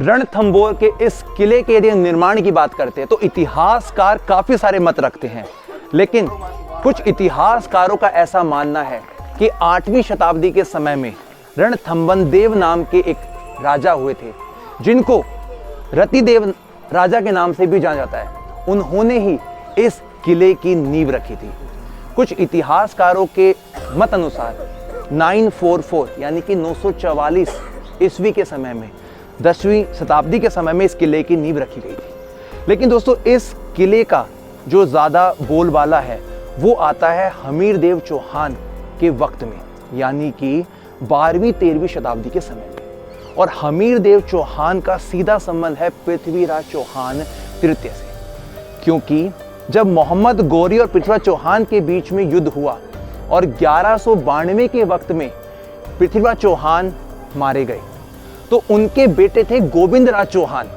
रणथंभौर के इस किले के यदि निर्माण की बात करते हैं तो इतिहासकार काफी सारे मत रखते हैं, लेकिन कुछ इतिहासकारों का ऐसा मानना है कि 8वीं शताब्दी के समय में रणथंभौर नाम के एक राजा हुए थे, जिनको रतिदेव राजा के नाम से भी जाना जाता है। उन्होंने ही इस किले की नींव रखी थी। कुछ इतिहासकारों के मत अनुसार 944 यानी कि 944 ईस्वी के समय में 10वीं शताब्दी के समय में इस किले की नींव रखी गई थी। लेकिन दोस्तों, इस किले का जो ज़्यादा बोलबाला है वो आता है हमीरदेव चौहान के वक्त में, यानी कि 12वीं-13वीं शताब्दी के समय में। और हमीरदेव चौहान का सीधा संबंध है पृथ्वीराज चौहान तृतीय से, क्योंकि जब मोहम्मद गौरी और पृथ्वीराज चौहान के बीच में युद्ध हुआ और 1192 के वक्त में पृथ्वीराज चौहान मारे गए, तो उनके बेटे थे गोविंदराज चौहान,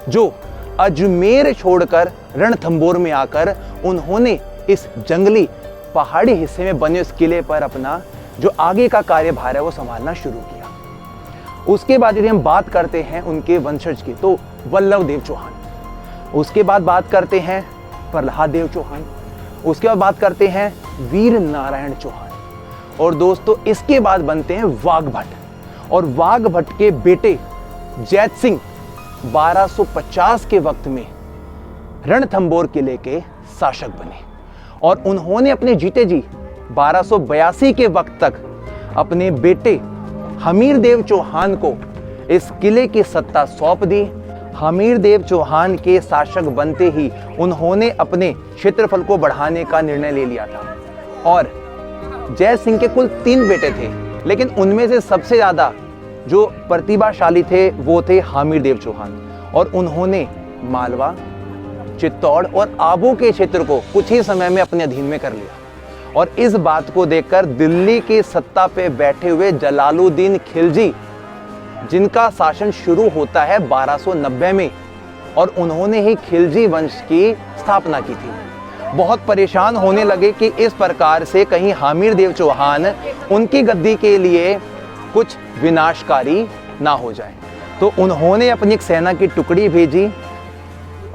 जो अजमेर छोड़कर रणथंभौर में आकर उन्होंने इस जंगली पहाड़ी हिस्से में बने इस किले पर अपना जो आगे का कार्यभार है वो संभालना शुरू किया। उसके बाद यदि हम बात करते हैं उनके वंशज की, तो वल्लभदेव चौहान, उसके बाद बात करते हैं प्रहलादेव चौहान, उसके बाद बात करते हैं वीर नारायण चौहान, और दोस्तों इसके बाद बनते हैं वाघभट्ट। और वाघभट्ट के बेटे जैत सिंह 1250 के वक्त में रणथंभौर किले के शासक बने, और उन्होंने अपने जीते जी 1282 के वक्त तक अपने बेटे हमीरदेव चौहान को इस किले की सत्ता सौंप दी। हमीरदेव चौहान के शासक बनते ही उन्होंने अपने क्षेत्रफल को बढ़ाने का निर्णय ले लिया था। और जय सिंह के कुल 3 बेटे थे, लेकिन उनमें से सबसे ज़्यादा जो प्रतिभाशाली थे वो थे हमीरदेव चौहान, और उन्होंने मालवा, चित्तौड़ और आबू के क्षेत्र को कुछ ही समय में अपने अधीन में कर लिया। और इस बात को देखकर दिल्ली की सत्ता पे बैठे हुए जलालुद्दीन खिलजी, जिनका शासन शुरू होता है 1290 में, और उन्होंने ही खिलजी वंश की स्थापना की थी, बहुत परेशान होने लगे कि इस प्रकार से कहीं हमीरदेव चौहान उनकी गद्दी के लिए कुछ विनाशकारी ना हो जाए। तो उन्होंने अपनी एक सेना की टुकड़ी भेजी,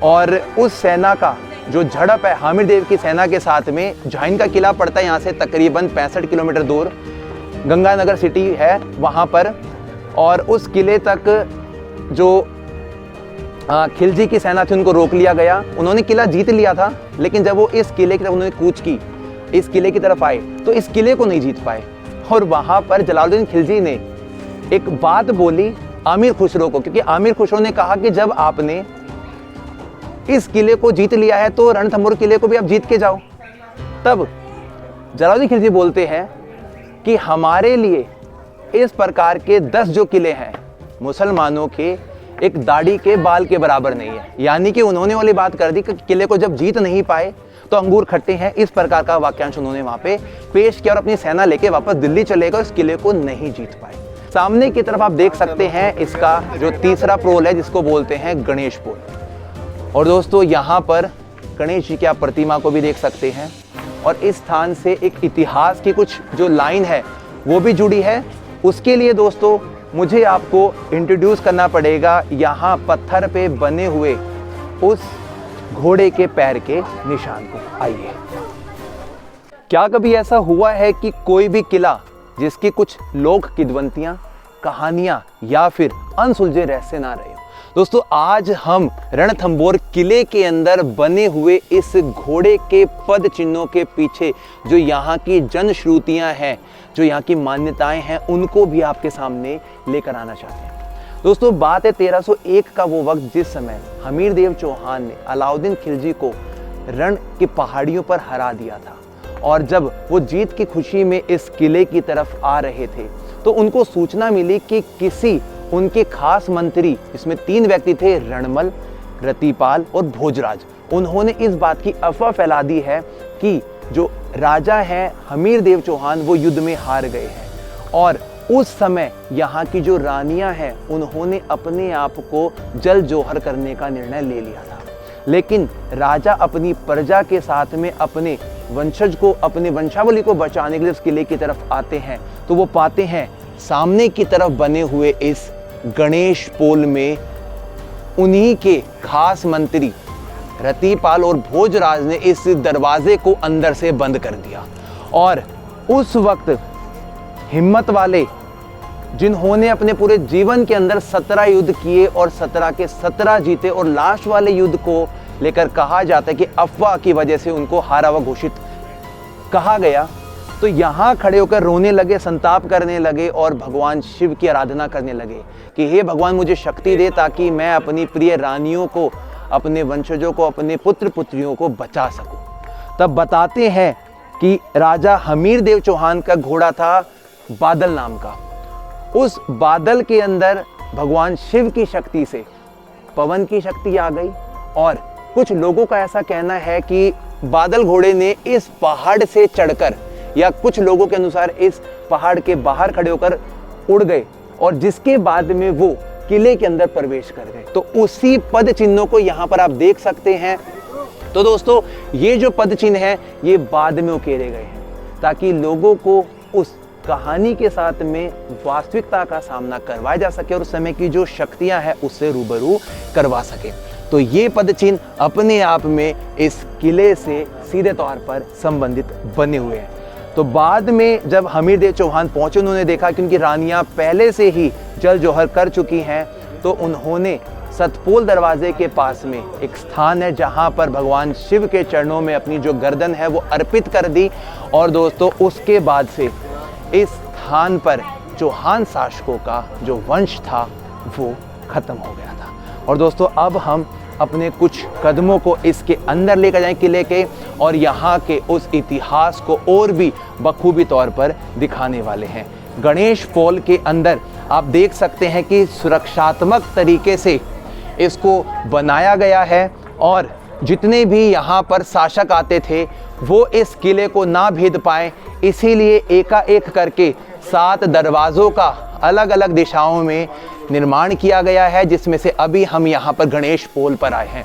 और उस सेना का जो झड़प है हमीरदेव की सेना के साथ में, जहां का किला पड़ता है यहाँ से तकरीबन 65 किलोमीटर दूर, गंगानगर सिटी है वहाँ पर, और उस किले तक जो खिलजी की सेना थी उनको रोक लिया गया। उन्होंने किला जीत लिया था, लेकिन जब वो इस किले की तरफ उन्होंने कूच की, इस किले की तरफ आए, तो इस किले को नहीं जीत पाए। और वहाँ पर जलालुद्दीन खिलजी ने एक बात बोली आमिर खुसरो को, क्योंकि आमिर खुसरो ने कहा कि जब आपने इस किले को जीत लिया है तो रणथंभौर किले को भी आप जीत के जाओ। तब जलालुद्दीन खिलजी बोलते हैं कि हमारे लिए इस प्रकार के 10 जो किले हैं मुसलमानों के एक दाढ़ी के बाल के बराबर नहीं है। यानी कि उन्होंने वाली बात कर दी कि किले को जब जीत नहीं पाए तो अंगूर खट्टे हैं, इस प्रकार का वाक्यांश उन्होंने वहां पे पेश किया, और अपनी सेना लेके वापस दिल्ली चले गए, इस किले को नहीं जीत पाए। सामने की तरफ आप देख सकते हैं इसका जो तीसरा पोल है, जिसको बोलते हैं गणेश पोल। और दोस्तों यहाँ पर गणेश जी की आप प्रतिमा को भी देख सकते हैं, और इस स्थान से एक इतिहास की कुछ जो लाइन है वो भी जुड़ी है। उसके लिए दोस्तों मुझे आपको इंट्रोड्यूस करना पड़ेगा यहाँ पत्थर पे बने हुए उस घोड़े के पैर के निशान को। आइए, क्या कभी ऐसा हुआ है कि कोई भी किला जिसकी कुछ लोक किंवदंतियां, कहानियां या फिर अनसुलझे रहस्य ना रहे हो? दोस्तों आज हम रणथंभौर किले के अंदर बने हुए इस घोड़े के पद चिन्हों के पीछे जो यहाँ की जनश्रुतियाँ हैं, जो यहाँ की मान्यताएं हैं, उनको भी आपके सामने लेकर आना चाहते हैं। दोस्तों बात है 1301 का वो वक्त, जिस समय हमीरदेव चौहान ने अलाउद्दीन खिलजी को रण की पहाड़ियों पर हरा दिया था। और जब वो जीत की खुशी में इस किले की तरफ आ रहे थे तो उनको सूचना मिली कि किसी उनके खास मंत्री, इसमें 3 व्यक्ति थे, रणमल, रतिपाल और भोजराज, उन्होंने इस बात की अफवाह फैला दी है कि जो राजा हैं हमीरदेव चौहान वो युद्ध में हार गए हैं। और उस समय यहाँ की जो रानियां हैं उन्होंने अपने आप को जल जोहर करने का निर्णय ले लिया था। लेकिन राजा अपनी प्रजा के साथ में अपने वंशज को, अपने वंशावली को बचाने के लिए उस किले की तरफ आते हैं, तो वो पाते हैं सामने की तरफ बने हुए इस गणेश पोल में उन्हीं के खास मंत्री रतिपाल और भोजराज ने इस दरवाजे को अंदर से बंद कर दिया। और उस वक्त हिम्मत वाले, जिन्होंने अपने पूरे जीवन के अंदर 17 युद्ध किए और 17 के 17 जीते, और लास्ट वाले युद्ध को लेकर कहा जाता है कि अफवाह की वजह से उनको हारा हुआ घोषित कहा गया, तो यहाँ खड़े होकर रोने लगे, संताप करने लगे और भगवान शिव की आराधना करने लगे कि हे भगवान, मुझे शक्ति दे ताकि मैं अपनी प्रिय रानियों को, अपने वंशजों को, अपने पुत्र पुत्रियों को बचा सकूं। तब बताते हैं कि राजा हमीर देव चौहान का घोड़ा था बादल नाम का। उस बादल के अंदर भगवान शिव की शक्ति से पवन की शक्ति आ गई, और कुछ लोगों का ऐसा कहना है कि बादल घोड़े ने इस पहाड़ से चढ़कर, या कुछ लोगों के अनुसार इस पहाड़ के बाहर खड़े होकर उड़ गए, और जिसके बाद में वो किले के अंदर प्रवेश कर गए। तो उसी पद चिन्हों को यहाँ पर आप देख सकते हैं। तो दोस्तों, ये जो पद चिन्ह है ये बाद में उकेरे गए हैं ताकि लोगों को उस कहानी के साथ में वास्तविकता का सामना करवाया जा सके और उस समय की जो शक्तियां हैं उससे रूबरू करवा सके। तो ये पद चिन्ह अपने आप में इस किले से सीधे तौर पर संबंधित बने हुए हैं। तो बाद में जब हमीर देव चौहान पहुंचे, उन्होंने देखा कि उनकी रानियां पहले से ही जल जौहर कर चुकी हैं, तो उन्होंने सतपोल दरवाजे के पास में एक स्थान है जहां पर भगवान शिव के चरणों में अपनी जो गर्दन है वो अर्पित कर दी। और दोस्तों, उसके बाद से इस स्थान पर चौहान शासकों का जो वंश था वो खत्म हो गया था। और दोस्तों, अब हम अपने कुछ कदमों को इसके अंदर लेकर जाएं किले के, और यहाँ के उस इतिहास को और भी बखूबी तौर पर दिखाने वाले हैं। गणेश पोल के अंदर आप देख सकते हैं कि सुरक्षात्मक तरीके से इसको बनाया गया है, और जितने भी यहाँ पर शासक आते थे वो इस किले को ना भेद पाए, इसीलिए एकाएक करके 7 दरवाज़ों का अलग अलग दिशाओं में निर्माण किया गया है, जिसमें से अभी हम यहाँ पर गणेश पोल पर आए हैं।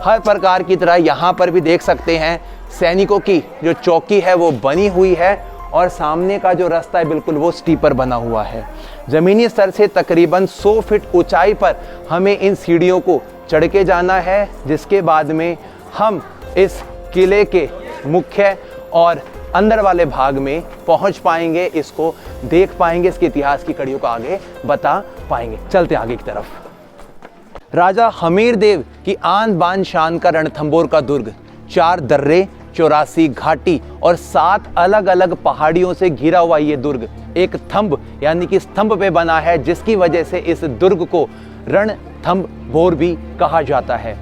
हर प्रकार की तरह यहाँ पर भी देख सकते हैं सैनिकों की जो चौकी है वो बनी हुई है, और सामने का जो रास्ता है बिल्कुल वो स्टीपर बना हुआ है। ज़मीनी स्तर से तकरीबन 100 फीट ऊंचाई पर हमें इन सीढ़ियों को चढ़ के जाना है, जिसके बाद में हम इस किले के मुख्य और अंदर वाले भाग में पहुंच पाएंगे, इसको देख पाएंगे, इसके इतिहास की कड़ियों को आगे बता पाएंगे। चलते आगे की तरफ। राजा हमीर देव की आन बान शान का रणथंभौर का दुर्ग 4 दर्रे, 84 घाटी और 7 अलग अलग पहाड़ियों से घिरा हुआ ये दुर्ग एक थंब यानी कि स्तंभ पे बना है, जिसकी वजह से इस दुर्ग को रणथंभौर भी कहा जाता है।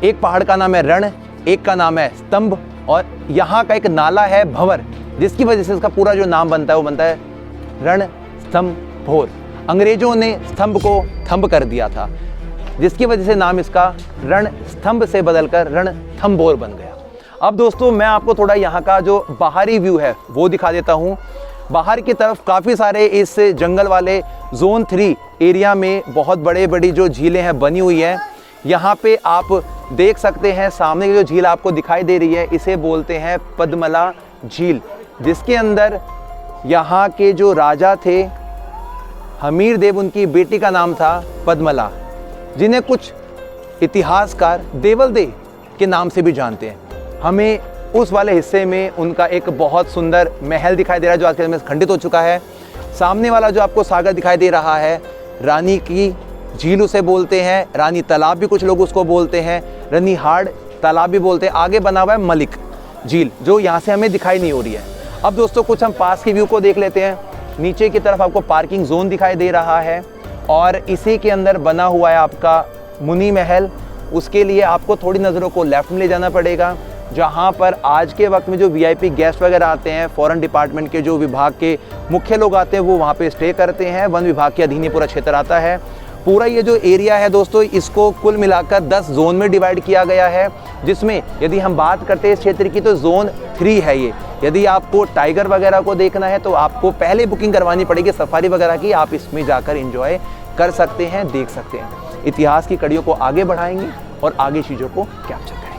एक पहाड़ का नाम है रण, एक का नाम है स्तंभ, और यहाँ का एक नाला है भंवर, जिसकी वजह से इसका पूरा जो नाम बनता है वो बनता है रणथंभौर। अंग्रेजों ने स्तंभ को थंब कर दिया था, जिसकी वजह से नाम इसका रण स्तंभ से बदलकर रणथंभौर बन गया। अब दोस्तों, मैं आपको थोड़ा यहाँ का जो बाहरी व्यू है वो दिखा देता हूँ। बाहर की तरफ काफ़ी सारे इस जंगल वाले जोन 3 एरिया में बहुत बड़ी जो झीलें हैं बनी हुई है। यहाँ पे आप देख सकते हैं सामने की जो झील आपको दिखाई दे रही है, इसे बोलते हैं पद्मला झील, जिसके अंदर यहाँ के जो राजा थे हमीर देव, उनकी बेटी का नाम था पद्मला, जिन्हें कुछ इतिहासकार देवल दे के नाम से भी जानते हैं। हमें उस वाले हिस्से में उनका एक बहुत सुंदर महल दिखाई दे रहा है जो आज के समय खंडित हो चुका है। सामने वाला जो आपको सागर दिखाई दे रहा है रानी की झील उसे बोलते हैं, रानी तालाब भी कुछ लोग उसको बोलते हैं, रनीहाड़ तालाब भी बोलते हैं। आगे बना हुआ है मलिक झील, जो यहाँ से हमें दिखाई नहीं हो रही है। अब दोस्तों, कुछ हम पास की व्यू को देख लेते हैं। नीचे की तरफ आपको पार्किंग जोन दिखाई दे रहा है, और इसी के अंदर बना हुआ है आपका मुनि महल। उसके लिए आपको थोड़ी नज़रों को लेफ्ट में ले जाना पड़ेगा, जहाँ पर आज के वक्त में जो VIP गेस्ट वगैरह आते हैं, फॉरेन डिपार्टमेंट के जो विभाग के मुख्य लोग आते हैं, वो वहाँ पे स्टे करते हैं। वन विभाग के अधीन ये पूरा क्षेत्र आता है। पूरा ये जो एरिया है दोस्तों, इसको कुल मिलाकर 10 जोन में डिवाइड किया गया है, जिसमें यदि हम बात करते हैं इस क्षेत्र की तो जोन 3 है ये। यदि आपको टाइगर वगैरह को देखना है तो आपको पहले बुकिंग करवानी पड़ेगी सफारी वगैरह की, आप इसमें जाकर एंजॉय कर सकते हैं, देख सकते हैं। इतिहास की कड़ियों को आगे बढ़ाएंगे और आगे चीज़ों को कैप्चर करेंगे।